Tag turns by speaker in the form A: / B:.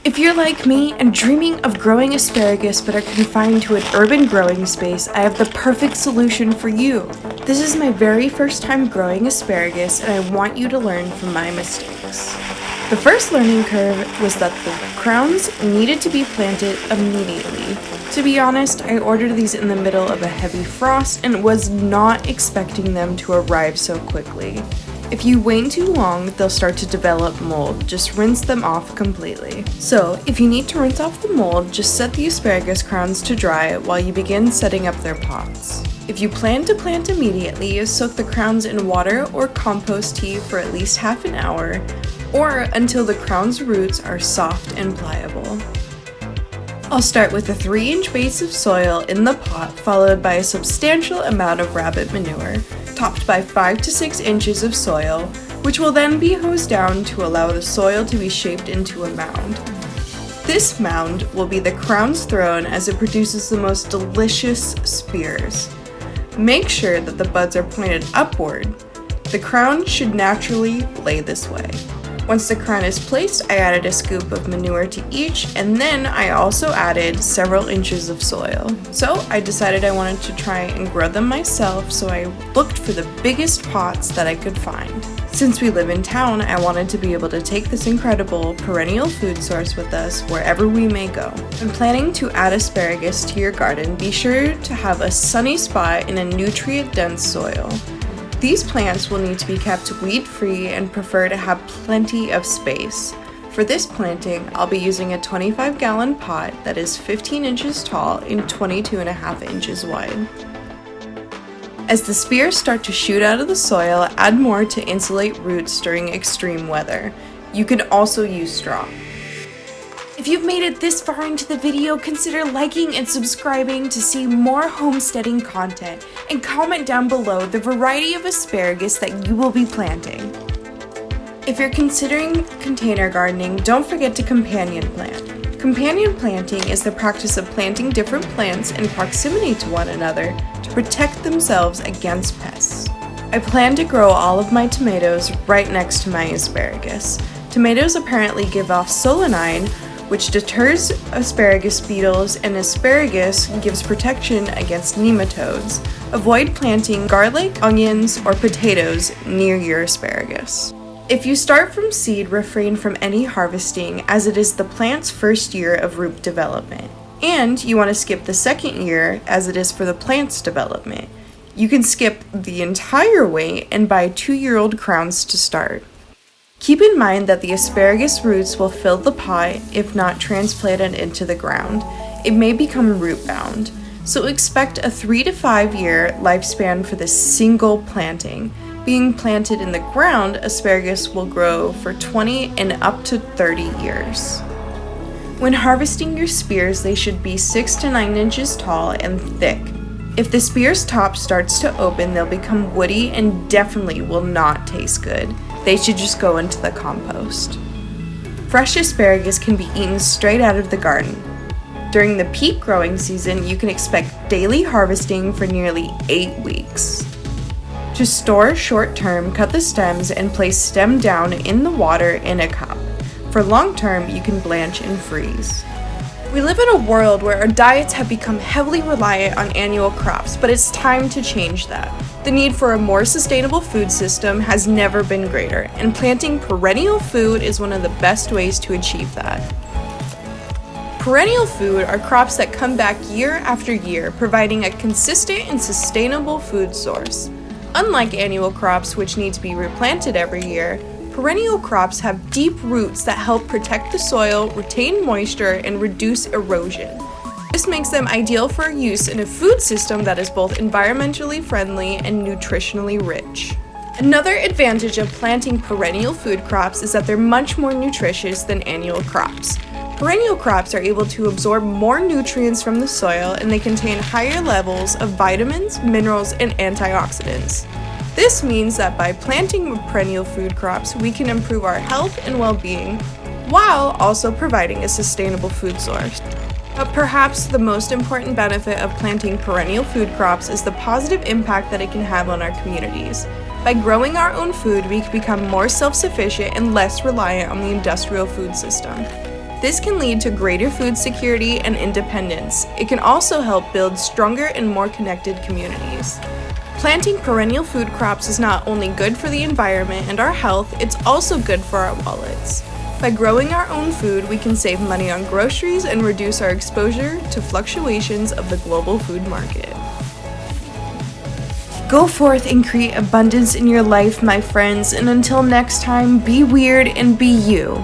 A: If you're like me and dreaming of growing asparagus but are confined to an urban growing space, I have the perfect solution for you. This is my very first time growing asparagus and I want you to learn from my mistakes. The first learning curve was that the crowns needed to be planted immediately. To be honest, I ordered these in the middle of a heavy frost and was not expecting them to arrive so quickly. If you wait too long, they'll start to develop mold. Just rinse them off completely. So, if you need to rinse off the mold, just set the asparagus crowns to dry while you begin setting up their pots. If you plan to plant immediately, soak the crowns in water or compost tea for at least half an hour, or until the crown's roots are soft and pliable. I'll start with a 3-inch base of soil in the pot, followed by a substantial amount of rabbit manure, topped by 5 to 6 inches of soil, which will then be hosed down to allow the soil to be shaped into a mound. This mound will be the crown's throne as it produces the most delicious spears. Make sure that the buds are pointed upward. The crown should naturally lay this way. Once the crown is placed, I added a scoop of manure to each, and then I also added several inches of soil. So I decided I wanted to try and grow them myself, so I looked for the biggest pots that I could find. Since we live in town, I wanted to be able to take this incredible perennial food source with us wherever we may go. When planning to add asparagus to your garden, be sure to have a sunny spot in a nutrient-dense soil. These plants will need to be kept weed-free and prefer to have plenty of space. For this planting, I'll be using a 25-gallon pot that is 15 inches tall and 22.5 inches wide. As the spears start to shoot out of the soil, add more to insulate roots during extreme weather. You can also use straw. If you've made it this far into the video, consider liking and subscribing to see more homesteading content, and comment down below the variety of asparagus that you will be planting. If you're considering container gardening, don't forget to companion plant. Companion planting is the practice of planting different plants in proximity to one another to protect themselves against pests. I plan to grow all of my tomatoes right next to my asparagus. Tomatoes apparently give off solanine, which deters asparagus beetles, and asparagus gives protection against nematodes. Avoid planting garlic, onions, or potatoes near your asparagus. If you start from seed, refrain from any harvesting, as it is the plant's first year of root development. And you want to skip the second year, as it is for the plant's development. You can skip the entire way and buy 2-year-old crowns to start. Keep in mind that the asparagus roots will fill the pot if not transplanted into the ground. It may become root bound, so expect a 3 to 5 year lifespan for this single planting. Being planted in the ground, asparagus will grow for 20 and up to 30 years. When harvesting your spears, they should be 6 to 9 inches tall and thick. If the spear's top starts to open, they'll become woody and definitely will not taste good. They should just go into the compost. Fresh asparagus can be eaten straight out of the garden. During the peak growing season, you can expect daily harvesting for nearly 8 weeks. To store short term, cut the stems and place stem down in the water in a cup. For long term, you can blanch and freeze. We live in a world where our diets have become heavily reliant on annual crops, but it's time to change that. The need for a more sustainable food system has never been greater, and planting perennial food is one of the best ways to achieve that. Perennial food are crops that come back year after year, providing a consistent and sustainable food source. Unlike annual crops, which need to be replanted every year, perennial crops have deep roots that help protect the soil, retain moisture, and reduce erosion. This makes them ideal for use in a food system that is both environmentally friendly and nutritionally rich. Another advantage of planting perennial food crops is that they're much more nutritious than annual crops. Perennial crops are able to absorb more nutrients from the soil, and they contain higher levels of vitamins, minerals, and antioxidants. This means that by planting perennial food crops, we can improve our health and well-being, while also providing a sustainable food source. But perhaps the most important benefit of planting perennial food crops is the positive impact that it can have on our communities. By growing our own food, we can become more self-sufficient and less reliant on the industrial food system. This can lead to greater food security and independence. It can also help build stronger and more connected communities. Planting perennial food crops is not only good for the environment and our health, it's also good for our wallets. By growing our own food, we can save money on groceries and reduce our exposure to fluctuations of the global food market. Go forth and create abundance in your life, my friends, and until next time, be weird and be you.